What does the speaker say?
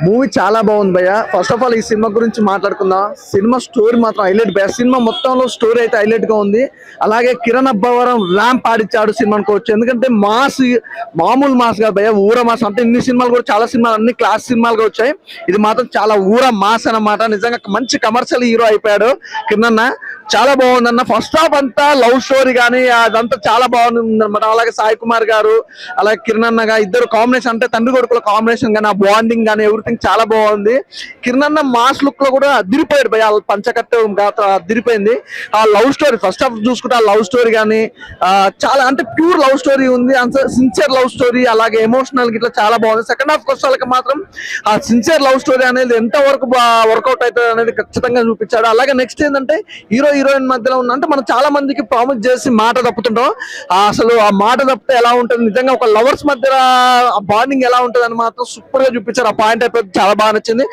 Movie చాలా బాగుంది భయ్య. ఫస్ట్ ఆఫ్ ఆల్ ఈ సినిమా గురించి మాట్లాడుకుందాం. సినిమా స్టోరీ మాత్రం హైలైట్ భయ్య. సినిమా మొత్తంలో స్టోరీ అయితే హైలైట్ గా ఉంది. అలాగే కిరణ్ అబ్బవరం ర్యాంప్ ఆడిచ్చాడు సినిమా అనుకోవచ్చు. ఎందుకంటే మాస్, మామూలు మాస్ గా భయ్య, ఊర మాస్. అంటే ఇన్ని సినిమాలు కూడా చాలా సినిమాలు అన్ని క్లాస్ సినిమాలుగా వచ్చాయి. ఇది మాత్రం చాలా ఊర మాస్ అన్నమాట. నిజంగా మంచి కమర్షియల్ హీరో అయిపోయాడు కిరణ్ అన్న. చాలా బాగుంది అన్న. ఫస్ట్ హాఫ్ అంతా లవ్ స్టోరీ కానీ అదంతా చాలా బాగుంది అనమాట. అలాగే సాయి కుమార్ గారు, అలాగే కిరణ్ అన్న ఇద్దరు కాంబినేషన్, అంటే తండ్రి కొడుకుల కాంబినేషన్ కానీ, ఆ బాండింగ్ కానీ ఎవ్రీథింగ్ చాలా బాగుంది. కిరణ్ అన్న మాస్ లుక్ లో కూడా అదిరిపోయాడు భయ. పంచకట్టు అదిరిపోయింది. ఆ లవ్ స్టోరీ ఫస్ట్ హాఫ్ చూసుకుంటే ఆ లవ్ స్టోరీ కానీ చాలా, అంటే ప్యూర్ లవ్ స్టోరీ ఉంది, సిన్సియర్ లవ్ స్టోరీ. అలాగే ఎమోషనల్ ఇట్లా చాలా బాగుంది. సెకండ్ హాఫ్ వచ్చేసరికి మాత్రం ఆ సిన్సియర్ లవ్ స్టోరీ అనేది ఎంత వరకు వర్కౌట్ అవుతుంది అనేది ఖచ్చితంగా చూపించాడు. అలాగే నెక్స్ట్ ఏంటంటే హీరో హీరోయిన్ మధ్యలో ఉన్న, అంటే మనం చాలా మందికి ప్రామిస్ చేసి మాట తప్పుతుంటాం. అసలు ఆ మాట తప్పితే ఎలా ఉంటుంది, నిజంగా ఒక లవర్స్ మధ్య ఆ బాండింగ్ ఎలా ఉంటుంది అని మాత్రం సూపర్ గా చూపించారు. ఆ పాయింట్ అయిపోయి చాలా బాగా నచ్చింది.